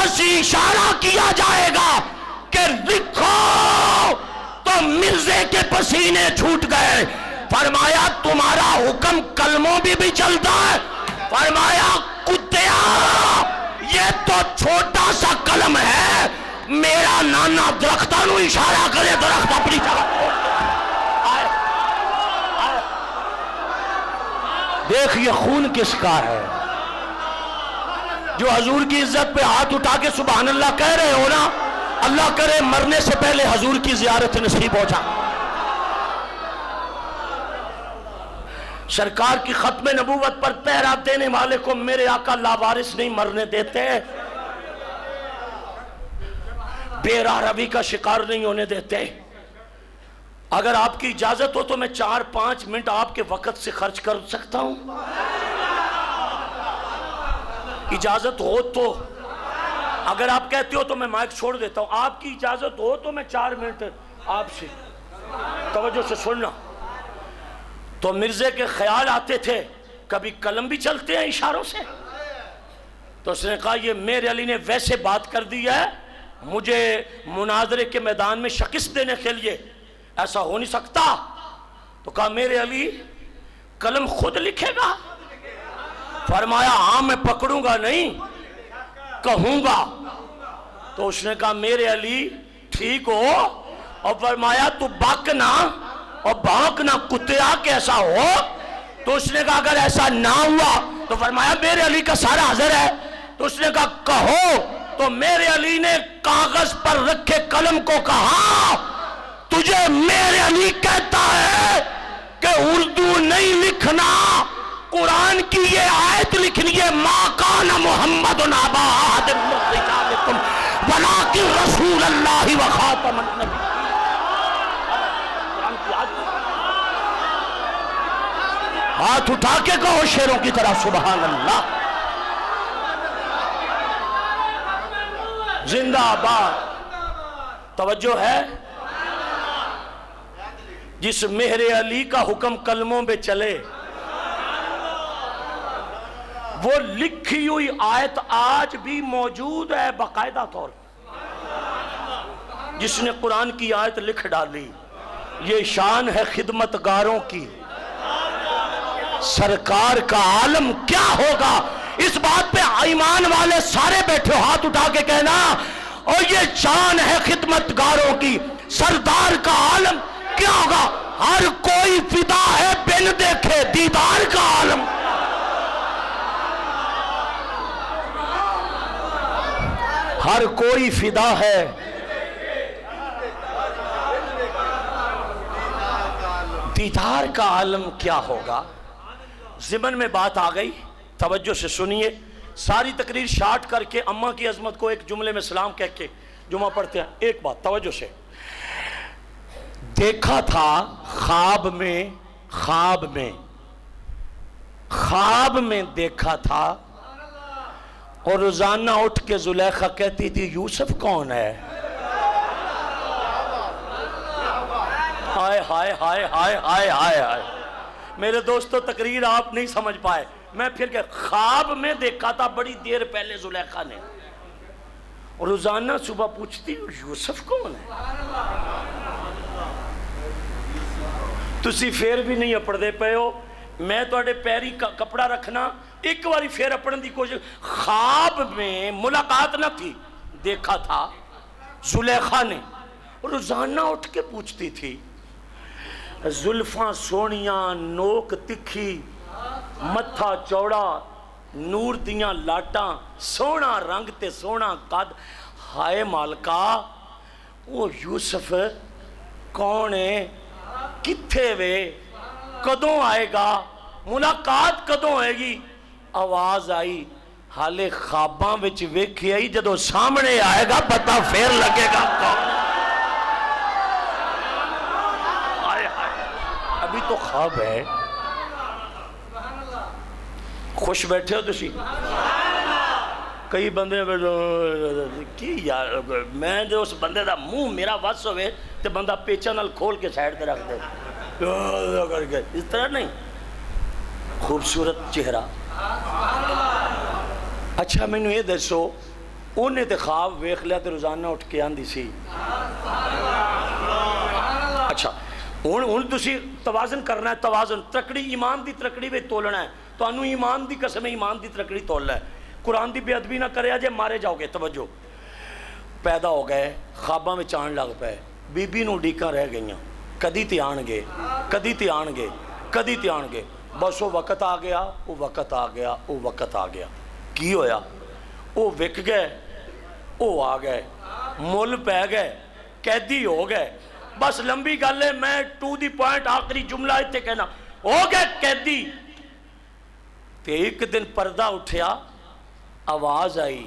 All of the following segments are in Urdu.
بس اشارہ کیا جائے گا کہ لکھو تو مرزے کے پسینے چھوٹ گئے. فرمایا تمہارا حکم کلموں بھی چلتا ہے. فرمایا کتیا یہ تو چھوٹا سا قلم ہے, میرا نانا درختوں نو اشارہ کرے درخت اپنی جگہ. دیکھ یہ خون کس کا ہے؟ جو حضور کی عزت پہ ہاتھ اٹھا کے سبحان اللہ کہہ رہے ہو نا, اللہ کرے مرنے سے پہلے حضور کی زیارت نصیب ہو جائے. سرکار کی ختم نبوت پر پہرا دینے والے کو میرے آقا لاوارث نہیں مرنے دیتے, بے راہ روی کا شکار نہیں ہونے دیتے. اگر آپ کی اجازت ہو تو میں 4-5 منٹ آپ کے وقت سے خرچ کر سکتا ہوں, اجازت ہو تو. اگر آپ کہتے ہو تو میں مائک چھوڑ دیتا ہوں. آپ کی اجازت ہو تو میں 4 منٹ آپ سے توجہ سے سننا. تو مرزے کے خیال آتے تھے کبھی قلم بھی چلتے ہیں اشاروں سے. تو اس نے کہا یہ میرے علی نے ویسے بات کر دی ہے, مجھے مناظرے کے میدان میں شکست دینے کے لیے, ایسا ہو نہیں سکتا. تو کہا میرے علی قلم خود لکھے گا؟ فرمایا ہاں میں پکڑوں گا نہیں کہوں گا. تو اس نے کہا میرے علی ٹھیک ہو, اور فرمایا تو باکنا اور بھانکنا کتیا کیسا ہو. تو اس نے کہا اگر ایسا نہ ہوا تو فرمایا میرے علی کا سارا حاضر ہے. تو اس نے کہا کہو. تو میرے علی نے کاغذ پر رکھے قلم کو کہا تجھے میرے علی کہتا ہے کہ اردو نہیں لکھنا, قرآن کی یہ آیت لکھنی ہے, ما کان محمد ابا احد من رجالکم ولکن رسول اللہ و خاتم النبی. ہاتھ اٹھا کے کہو شیروں کی طرح سبحان اللہ. زندہ آباد. توجہ ہے؟ جس مہر علی کا حکم کلموں میں چلے, وہ لکھی ہوئی آیت آج بھی موجود ہے باقاعدہ طور. جس نے قرآن کی آیت لکھ ڈالی, یہ شان ہے خدمتگاروں کی. سرکار کا عالم کیا ہوگا؟ اس بات پہ ایمان والے سارے بیٹھے ہاتھ اٹھا کے کہنا اور یہ شان ہے خدمتگاروں کی. سردار کا عالم کیا ہوگا؟ ہر کوئی فدا ہے بن دیکھے دیدار کا عالم. ہر کوئی فدا ہے دیدار کا عالم کیا ہوگا. ضمن میں بات آ گئی, توجہ سے سنیے. ساری تقریر شارٹ کر کے اماں کی عظمت کو ایک جملے میں سلام کہہ کے جمعہ پڑھتے ہیں. ایک بات توجہ سے. دیکھا تھا خواب میں دیکھا تھا, اور روزانہ اٹھ کے زلیخا کہتی تھی یوسف کون ہے. ہائے ہائے ہائے ہائے ہائے ہائے ہائے. میرے دوستو تقریر آپ نہیں سمجھ پائے. میں پھر کہ خواب میں دیکھا تھا بڑی دیر پہلے زلیخا نے, اور روزانہ صبح پوچھتی یوسف کون ہے. تسی پھر بھی نہیں اپڑ دے پے ہو. میں توڑے پیری کپڑا رکھنا ایک باری پھر اپڑن دی کوشش. خواب میں ملاقات نہ تھی, دیکھا تھا زلیخا نے, روزانہ اٹھ کے پوچھتی تھی. زلفاں سونیاں, نوک تکھی, متھا چوڑا, نور دیاں لاٹاں, سونا رنگ تے سونا قد. ہائے مالکا وہ یوسف کون ہے, کتھے وے, کدوں آئے گا, ملاقات کدوں ہوئے گی. آواز آئی حالے خواباں وچ ویکھی آئی, جدو سامنے آئے گا پتہ پھر لگے گا کون. ابھی تو خواب ہے. خوش بیٹھے ہو تسی. کئی بندے کی یار, میں جو اس بندے دا منہ میرا وس ہوئے تے بندہ پیچا نال کھول کے سائڈ تے رکھ دے, اس طرح نہیں. خوبصورت چہرہ. اچھا میں نے یہ دسو انہیں تے خواب ویکھ لیا تے روزانہ اٹھ کے آندی سی اچھا ہن تسی توازن کرنا ہے، توازن ترکڑی ایمان دی ترکڑی وچ تولنا ہے، تانوں ایمان دی قسم ایمان دی ترکڑی تولنا ہے، قرآن دی بے ادبی نہ کریا جے مارے جاؤ گے۔ توجہ، پیدا ہو گئے، خواباں وچ آن لگ پے، بی بی نو ڈیکاں رہ گئیاں، کدی تے آن گے، کدی تے آن گے، کدی تے آن گے، بس وہ وقت آ گیا، وہ وقت آ گیا، وہ وقت آ گیا۔ کی ہویا؟ وہ وک گئے، وہ آ گئے، مل پہ گئے، قیدی ہو گئے۔ بس لمبی گل ہے، میں ٹو دی پوائنٹ آخری جملہ اتنے کہنا، ہو گئے قیدی۔ تے ایک دن پردہ اٹھیا، آواز آئی،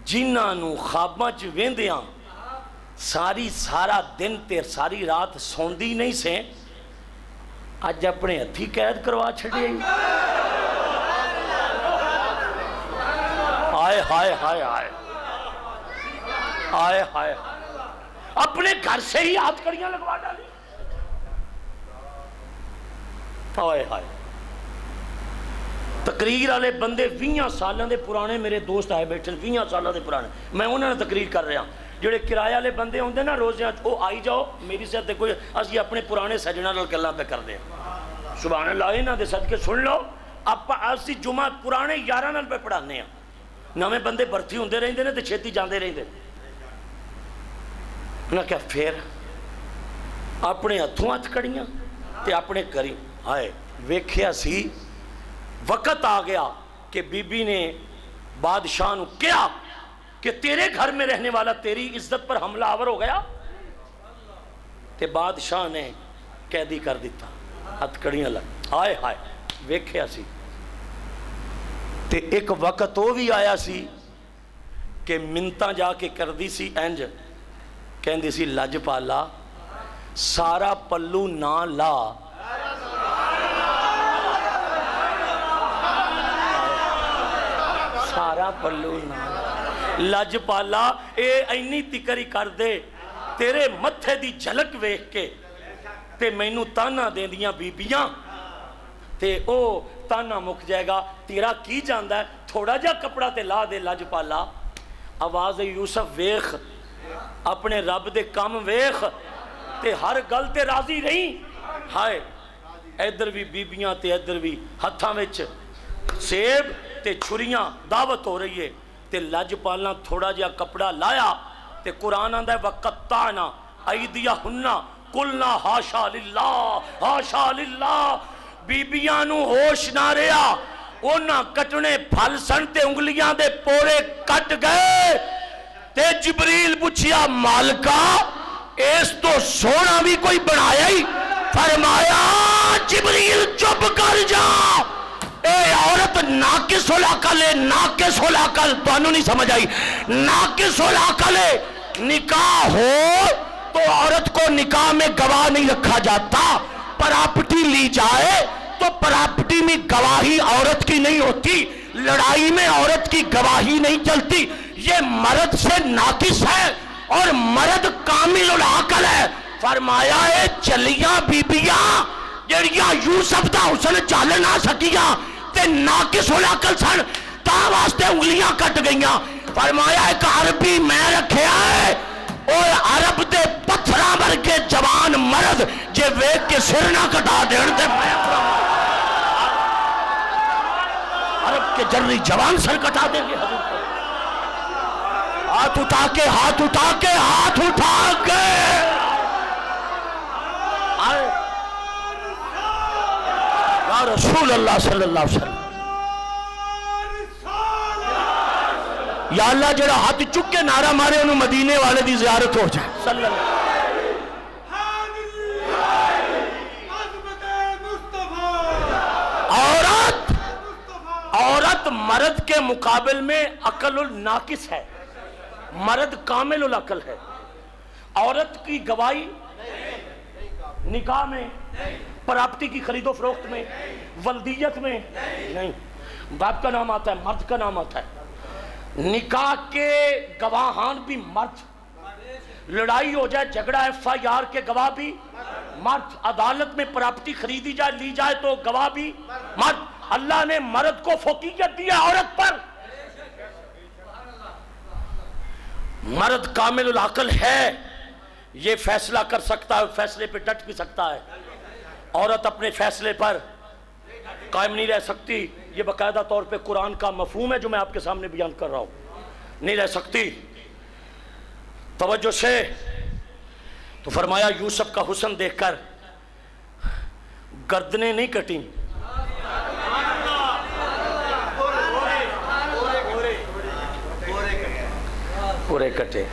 جنہاں نو خواباں چ ویندیاں سارا دن تے ساری رات سوندی نہیں سے، اج اپنے ہتھی قید کروا چھڑی۔ ہائے ہائے ہائے ہائے ہائے ہائے، اپنے گھر سے ہی ہاتھ کڑیاں لگوا ڈالی۔ ہائے ہائے، تقریر والے بندے 20 سالاں دے پرانے میرے دوست آئے بیٹھے، 20 سالاں دے پرانے، میں انہوں نے تقریر کر رہا۔ جڑے کرایہ والے بندے ہوندے نا روزیاں وہ آئی جاؤ میری سے تے کوئی اسی اپنے پرانے سجنا نال گلاں پہ کر دے، سبحان اللہ، انہاں دے صدقے سن لو، آپ اسی جمعہ پرانے یاراں نال پہ پڑھانے ہیں، نویں بندے بھرتی ہوندے رہندے نے تے چھیتی جاندے رہندے۔ انہاں کہا پھر اپنے ہتھوں ہاتھ کڑیاں تے اپنے کری آئے ویکھیا سی، وقت آ گیا کہ بی بی نے بادشاہ نو کیا کہ تیرے گھر میں رہنے والا تیری عزت پر حملہ آور ہو گیا، تے بادشاہ نے قیدی کر دیتا، ہاتھ کڑیاں لگ۔ آئے ہائے، ویکھیا سی تے ایک وقت وہ بھی آیا سی کہ منتاں جا کے کر دی سی انج، کہندی سی لج پالا سارا پلو نہ لا، سارا پلو نہ لج پالا، اے اینی تکری کر دے تیرے متھے دی جھلک ویکھ کے تے مینوں تانا دیندیاں بیبیاں، تے او تانا مک جائے گا، تیرا کی جاندہ ہے، تھوڑا جا کپڑا تے لا دے لج پالا۔ آواز یوسف ویخ، اپنے رب دے کام ویخ، تے ہر گل تے راضی رہی۔ ہائے، ادھر بھی بیبیاں تے ادھر بھی ہتھاں وچ سیب تے چھریاں، دعوت ہو رہی ہے، تے لج پالا تھوڑا جا کپڑا لایا، تے قرآن آندہ ہے وَقَطَّعْنَا أَيْدِيَهُنَّ قُلْنَا حاشا للہ حاشا للہ۔ بیبیاں نو ہوش نہ رہا، اونا کٹنے پھل سن تے انگلیاں دے پورے کٹ گئے، تے جبریل پوچھیا مالکا اس تو سونا بھی کوئی بنایا ہی؟ فرمایا جبریل چپ کر جا، اے عورت ناقص العقل ہے، ناقص العقل، تو انہوں نہیں سمجھ آئی، ناقص العقل ہے۔ نکاح ہو تو عورت کو نکاح میں گواہ نہیں رکھا جاتا، پراپرٹی لی جائے تو پراپرٹی میں گواہی عورت کی نہیں ہوتی، لڑائی میں عورت کی گواہی نہیں چلتی، یہ مرد سے ناقص ہے اور مرد کامل العقل ہے۔ فرمایا اے چلیاں بیبیاں جڑیاں یوسف دا حسن چل نہ سکیاں تے ناقص العقل سن، تا واسطے انگلیاں کٹ گئیاں۔ فرمایا ایک عربی میں رکھیا ہے، اور عرب دے پتھراں ورگے جوان مرد جے ویک کے سر نہ کٹا دین تے میں عرب کے جرری جوان سر کٹا دیں گے۔ ہاتھ اٹھا کے ہاتھ اٹھا کے ہاتھ اٹھا کے یا رسول اللہ صلی اللہ علیہ وسلم، یا اللہ جڑا ہاتھ چک کے نعرہ مارے انہوں مدینے والے دی زیارت ہو جائے صلی اللہ عورت مرد کے مقابل میں عقل الناقص ہے، مرد کامل العقل ہے۔ عورت کی گواہی نکاح میں، پراپرٹی کی خرید و فروخت میں، ولدیت میں نہیں، باپ کا نام آتا ہے، مرد کا نام آتا ہے۔ نکاح کے گواہان بھی مرد، لڑائی ہو جائے جھگڑا FIR کے گواہ بھی مرد، عدالت میں پراپرٹی خریدی جائے لی جائے تو گواہ بھی مرد۔ اللہ نے مرد کو فوقیت دی ہے عورت پر، مرد کامل العقل ہے، یہ فیصلہ کر سکتا ہے، فیصلے پہ ڈٹ بھی سکتا ہے. عورت اپنے فیصلے پر قائم نہیں رہ سکتی. یہ باقاعدہ طور پہ قرآن کا مفہوم ہے جو میں آپ کے سامنے بیان کر رہا ہوں. نہیں رہ سکتی. توجہ سے. تو فرمایا یوسف کا حسن دیکھ کر گردنیں نہیں کٹیں، پورے کٹے.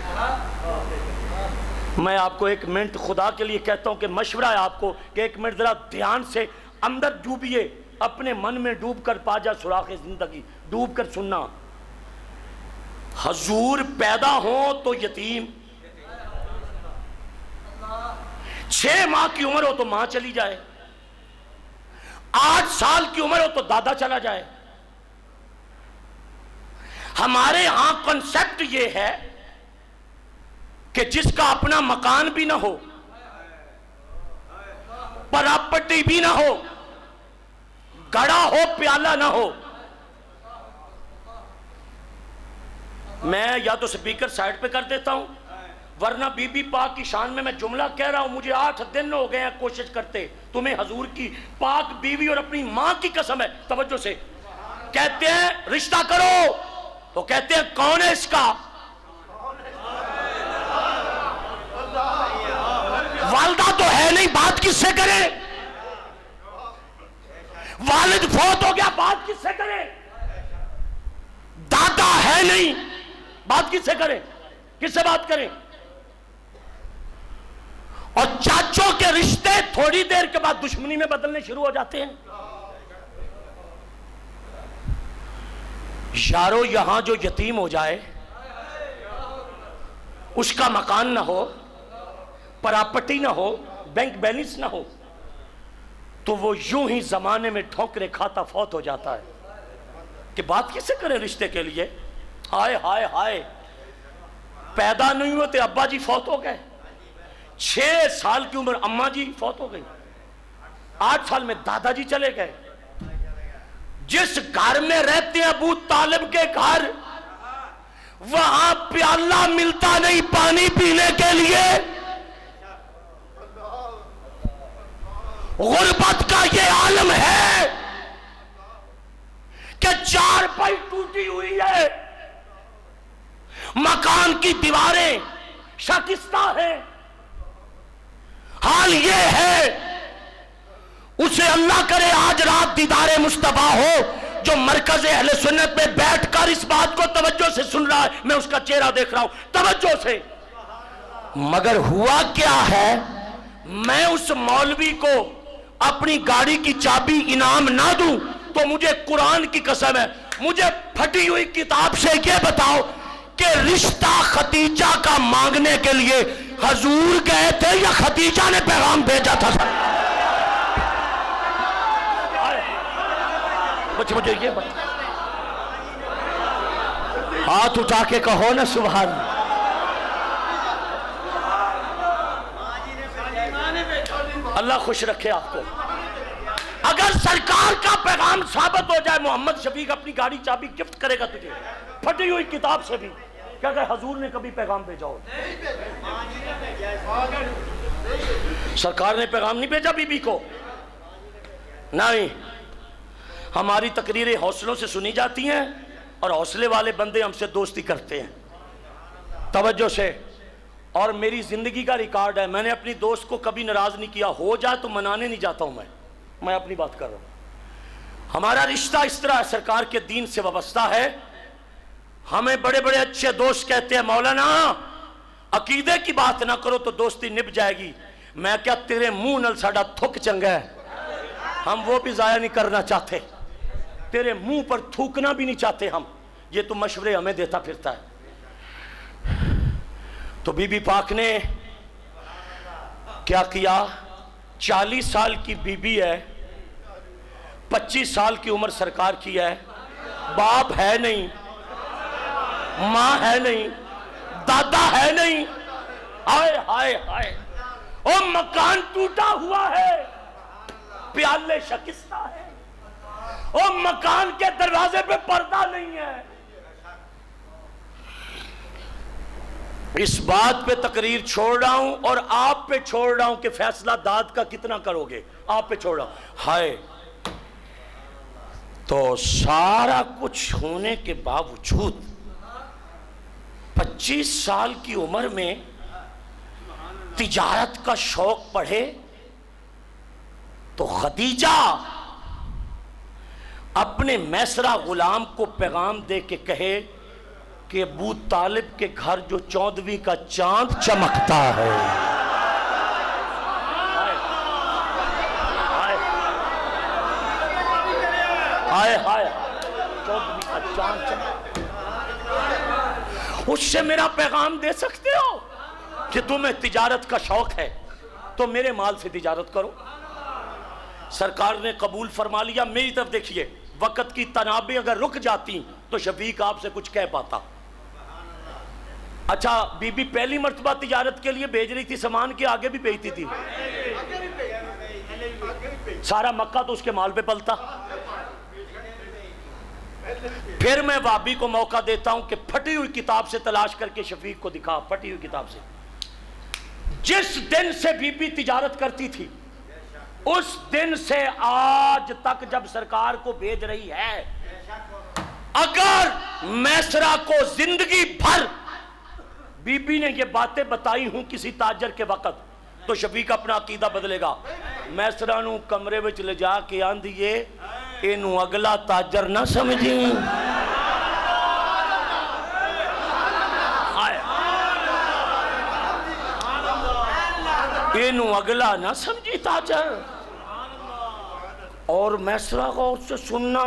میں آپ کو ایک منٹ خدا کے لیے کہتا ہوں کہ مشورہ ہے آپ کو کہ ایک منٹ ذرا دھیان سے اندر ڈوبیے، اپنے من میں ڈوب کر پا جا سراغ زندگی، ڈوب کر سننا. حضور پیدا ہوں تو یتیم، 6 ماہ کی عمر ہو تو ماں چلی جائے، 8 سال کی عمر ہو تو دادا چلا جائے. ہمارے ہاں کنسپٹ یہ ہے کہ جس کا اپنا مکان بھی نہ ہو، پراپرٹی بھی نہ ہو، گڑا ہو پیالہ نہ ہو. میں یا تو سپیکر سائیڈ پہ کر دیتا ہوں، ورنہ بی بی پاک کی شان میں جملہ کہہ رہا ہوں. مجھے 8 دن ہو گئے ہیں کوشش کرتے. تمہیں حضور کی پاک بیوی اور اپنی ماں کی قسم ہے. توجہ سے. کہتے ہیں رشتہ کرو تو کہتے ہیں کون ہے اس کا؟ والدہ تو ہے نہیں، بات کس سے کریں؟ والد فوت ہو گیا، بات کس سے کریں؟ دادا ہے نہیں، بات کس سے کریں؟ کس سے بات کریں؟ اور چاچوں کے رشتے تھوڑی دیر کے بعد دشمنی میں بدلنے شروع ہو جاتے ہیں. یارو یہاں جو یتیم ہو جائے، اس کا مکان نہ ہو، پراپرٹی نہ ہو، بینک بیلنس نہ ہو، تو وہ یوں ہی زمانے میں ٹھوکرے کھاتا فوت ہو جاتا ہے. کہ بات کس سے کریں رشتے کے لیے؟ ہائے ہائے ہائے، پیدا نہیں ہوتے ابا جی فوت ہو گئے، 6 سال کی عمر اماں جی فوت ہو گئی، 8 سال میں دادا جی چلے گئے. جس گھر میں رہتے ہیں ابو طالب کے گھر، وہاں پیالہ ملتا نہیں پانی پینے کے لیے. غربت کا یہ عالم ہے کہ 4 پائی ٹوٹی ہوئی ہے، مکان کی دیواریں شکستہ ہیں. حال یہ ہے، اسے اللہ کرے آج رات دیدار مصطفیٰ ہو جو مرکز اہل سنت میں بیٹھ کر اس بات کو توجہ سے سن رہا ہے. میں اس کا چہرہ دیکھ رہا ہوں توجہ سے. مگر ہوا کیا ہے، میں اس مولوی کو اپنی گاڑی کی چابی انعام نہ دوں تو مجھے قرآن کی قسم ہے، مجھے پھٹی ہوئی کتاب سے یہ بتاؤ کہ رشتہ ختیجہ کا مانگنے کے لیے حضور گئے تھے یا ختیجہ نے پیغام بھیجا تھا؟ مجھے یہ بتا. ہاتھ اٹھا کے کہو نا سبحان اللہ. اللہ خوش رکھے آپ کو. اگر سرکار کا پیغام ثابت ہو جائے، محمد شفیق اپنی گاڑی چابی گفٹ کرے گا تجھے پھٹی ہوئی کتاب سے بھی، کہ اگر حضور نے کبھی پیغام بھیجا ہو. سرکار نے پیغام نہیں بھیجا بی بی کو، نہیں. ہماری تقریریں حوصلوں سے سنی جاتی ہیں اور حوصلے والے بندے ہم سے دوستی کرتے ہیں. توجہ سے. اور میری زندگی کا ریکارڈ ہے، میں نے اپنی دوست کو کبھی ناراض نہیں کیا. ہو جائے تو منانے نہیں جاتا ہوں میں اپنی بات کر رہا ہوں. ہمارا رشتہ اس طرح سرکار کے دین سے وابستہ ہے. ہمیں بڑے بڑے اچھے دوست کہتے ہیں مولانا عقیدے کی بات نہ کرو تو دوستی نبھ جائے گی. میں کیا تیرے منہ نل ساڈا تھک چنگا ہے، ہم وہ بھی ضائع نہیں کرنا چاہتے، تیرے منہ پر تھوکنا بھی نہیں چاہتے ہم. یہ تو مشورے ہمیں دیتا پھرتا ہے. تو بی بی پاک نے کیا کیا؟ 40 سال کی بی بی ہے، 25 سال کی عمر سرکار کی ہے، باپ ہے نہیں، ماں ہے نہیں، دادا ہے نہیں. ہائے ہائے ہائے، او مکان ٹوٹا ہوا ہے، پیالے شکستہ ہے، او مکان کے دروازے پہ پردہ نہیں ہے. اس بات پہ تقریر چھوڑ رہا ہوں اور آپ پہ چھوڑ رہا ہوں کہ فیصلہ داد کا کتنا کرو گے، آپ پہ چھوڑ رہا ہوں۔ ہائے، تو سارا کچھ ہونے کے باوجود 25 سال کی عمر میں تجارت کا شوق پڑھے تو خدیجہ اپنے میسرہ غلام کو پیغام دے کے کہے کہ ابو طالب کے گھر جو 14ویں کا چاند چمکتا ہے، ہائے ہائے 14ویں کا چاند چمکتا ہے، اس سے میرا پیغام دے سکتے ہو کہ تمہیں تجارت کا شوق ہے تو میرے مال سے تجارت کرو۔ سرکار نے قبول فرما لیا۔ میری طرف دیکھیے، وقت کی تنابیں اگر رک جاتی تو شفیق آپ سے کچھ کہہ پاتا۔ اچھا، بی بی پہلی مرتبہ تجارت کے لیے بھیج رہی تھی سامان کے آگے بھی بھیجتی تھی؟ سارا مکہ تو اس کے مال پہ پلتا۔ پھر میں وابی کو موقع دیتا ہوں کہ پھٹی ہوئی کتاب سے تلاش کر کے شفیق کو دکھا، پھٹی ہوئی کتاب سے جس دن سے بی بی تجارت کرتی تھی اس دن سے آج تک جب سرکار کو بھیج رہی ہے، اگر میسرہ کو زندگی بھر بی بی نے یہ باتیں بتائی ہوں کسی تاجر کے وقت تو شفیق اپنا عقیدہ بدلے گا۔ میسرہ نو کمرے وچ لے جا کے آندھیے اینو اگلا تاجر نہ سمجھیں، اینو اگلا نہ سمجھی تاجر، اور میسرہ غور سے سننا،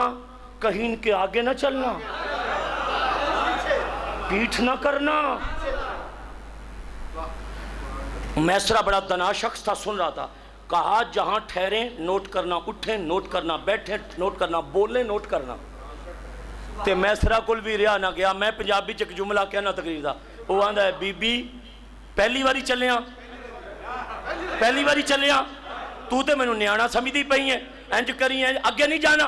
کہیں ان کے آگے نہ چلنا، پیٹھ نہ کرنا۔ میسرہ بڑا دنا شخص تھا، سن رہا تھا۔ کہا جہاں ٹھہریں نوٹ کرنا، اٹھیں نوٹ کرنا، بیٹھیں نوٹ کرنا، بولیں نوٹ کرنا۔ تے میسرہ کل بھی رہا نہ گیا۔ میں پنجابی چ ایک جملہ کہنا تقریر دا، وہ آندا ہے بی بی پہلی باری چلے ہاں، پہلی باری چلے ہاں، تو تے مینوں نیانا سمجھدی پئی ہے، انج کری ہے اگے نہیں جانا۔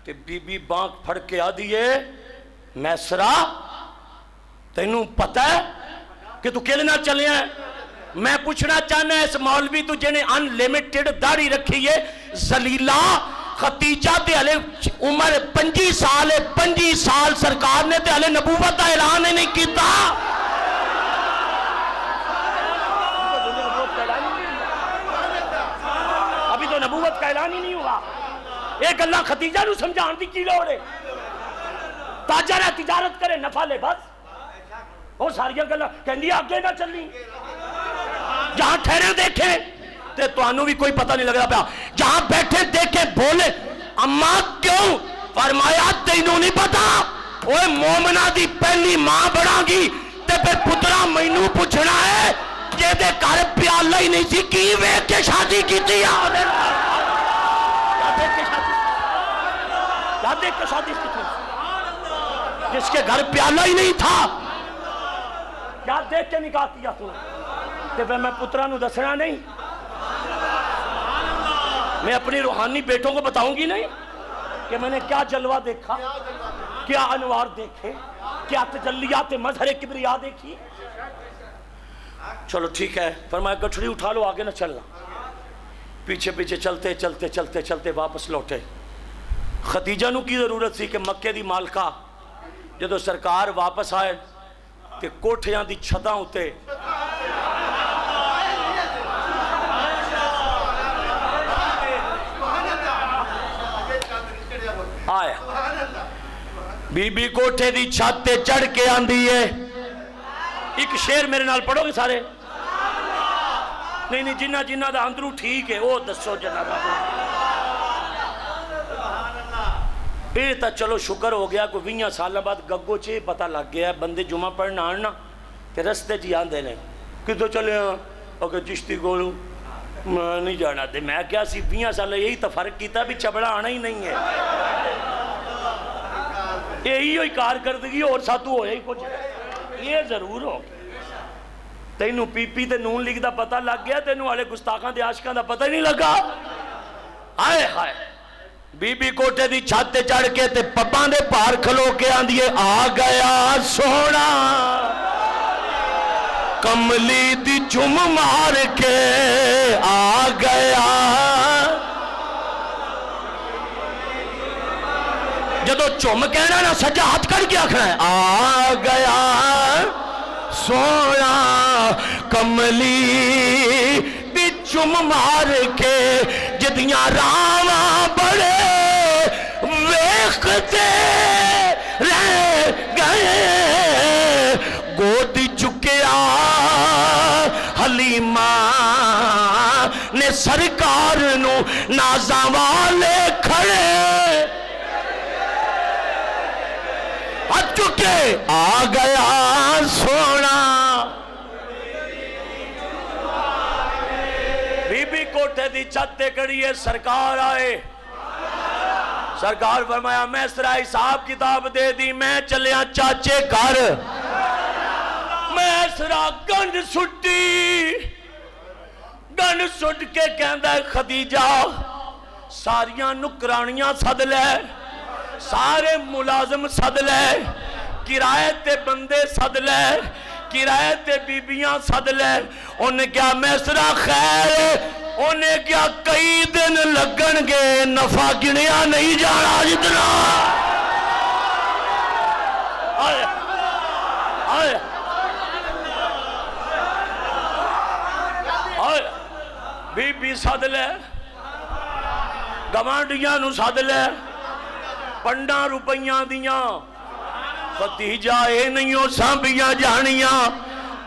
تے بی بی بانک پھڑ کے آ دیئے میسرہ تینوں پتہ ہے کہ تو کہلے نہ چلے ہیں؟ میں پوچھنا چاہنا ہے اس مولوی تو جنہیں ان لیمیٹڈ داڑھی رکھی ہے زلیلہ خدیجہ تے ہلے عمر 25 سال ہے، 25 سال سرکار نے تے ہلے نبوت کا اعلان ہی نہیں کیتا۔ ابھی تو نبوت کا اعلان ہی نہیں ہوا۔ ایک اللہ خدیجہ نو سمجھان دی کی لوڑ ہے؟ تاجر ہے تجارت کرے نفع لے بس، وہ ساری گلا کہندی آگے نہ چلی، جہاں ٹھہرے دیکھے تے تو انہوں بھی کوئی پتہ نہیں لگ رہا پیا، جہاں بیٹھے دیکھے بولے اماں کیوں؟ فرمایا تینوں نہیں پتا اوے مومنہ دی پہلی ماں بڑھا گی تے پھر پترا مینوں پوچھنا ہے جے دے گھر پیالہ ہی نہیں سی کی ویکھ کے شادی کیتی ہے؟ کیا دیکھ کے شادی کی؟ جس کے گھر پیالہ ہی نہیں تھا کیا دیکھ کے نکاح کیا تو؟ تے پھر میں پترا نو دسنا نہیں؟ میں اپنی روحانی بیٹوں کو بتاؤں گی نہیں کہ میں نے کیا جلوہ دیکھا، کیا انوار دیکھے، کیا تجلیات مظہر کبریا دیکھی؟ چلو ٹھیک ہے، فرمایا گٹھڑی اٹھا لو آگے نہ چلنا۔ پیچھے پیچھے چلتے چلتے چلتے چلتے واپس لوٹے۔ خدیجہ نو کی ضرورت سی کہ مکے دی مالکہ جدو سرکار واپس آئے کہ کوٹھیاں دی چھتاں ہوتے آیا، بی بی کوٹھے دی چھتے چڑھ کے آندھی ہے۔ ایک شیر میرے نال پڑھو گے سارے؟ نہیں جنہ جنہ دا اندرو ٹھیک ہے وہ دسو جنہ دا۔ یہ تا چلو شکر ہو گیا کوئی 20 سال بعد گگو چے پتہ لگ گیا بندے جمعہ پڑھنا آنا کہ رستے جی آندے نے کدھر چلے ہاں اگر چشتی گولو میں نہیں جانا دے۔ میں کیا سی 20 سال یہی تو فرق کیتا بھی چبڑا آنا ہی نہیں ہے، یہی ہوئی کارکردگی اور ساتھو ہویا ہی کچھ یہ ضرور ہو۔ تینوں پی پی تے نون لیگ دا پتہ لگ گیا، تینوں والے گستاخاں دے عاشقاں دا پتہ ہی نہیں لگا۔ آئے ہائے، بی بی کوٹے دی چھت تے چڑھ کے تے پپاں دے پار کھلو کے آندھیے آ گیا سونا، کملی دی چم مار کے آ گیا جدو چم کہنا نا سجا ہاتھ کر کے آکھنا ہے آ گیا سونا کملی دی چم مار کے جدیاں راواں بڑے ویکھتے رہ گئے گود چکیا حلیمہ نے سرکار نو نازاں والے کھڑے ہاتھ چکے آ گیا سونا بی بی کوٹھے دی چھت تے کھڑی ہے سرکار آئے سرکار فرمایا میں سرائی صاحب کتاب دے دی میں چلیا چاچے گھر میں سرا گنڈ سٹی گنڈ سٹ کے کہندہ ہے خدیجہ ساریاں نکرانیاں صد لے سارے ملازم صد لے کرائے تے بندے صد لے کرائے تے بیبیاں صد لے انہیں کیا میں سرا خیر انہیں کیا کئی دن لگن گے نفع گنیا نہیں جانا جتنا آئے آئے آئے بی بی ساد لے گوانڈیاں نو ساد لے پنڈا روپیاں دیاں فتیجہ اے نہیں ہو سانبیاں جانیاں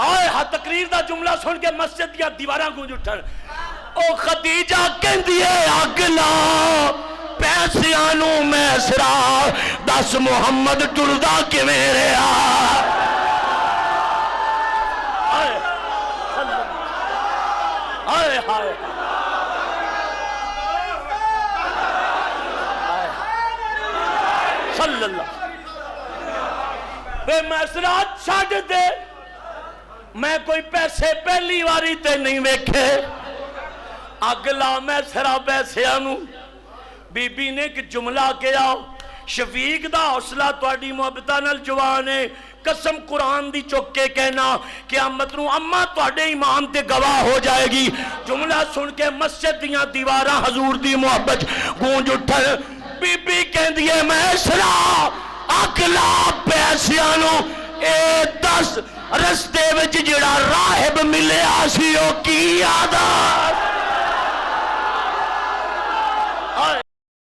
آئے ہاں تقریر دا جملہ سن کے مسجد یا دیواراں گونج اٹھن او خدیجہ کہندی ہے اگلا پیسیانو میں سرا دس محمد ٹردہ کے میرے آئے آئے آئے صلی اللہ بے میسرہ چھاڑ دے میں کوئی پیسے پہلی واری تے نہیں ویکھے اگلا میسرہ پیسیانو بی بی نے کہ جملہ کیا شفیق دا حوصلہ تواڈی محبتہ نال جوان ہے قسم قرآن دی چک کے کہنا قیامت نو اما تواڈے ایمان تے گواہ ہو جائے گی جملہ سن کے مسجد دیاں دیواراں حضور دی محبت گونج اٹھن بی بی کہندی ہے میسرہ اگلا پیسیانو اے 10 رستے وچ جڑا راہب ملیا سی او کی یادا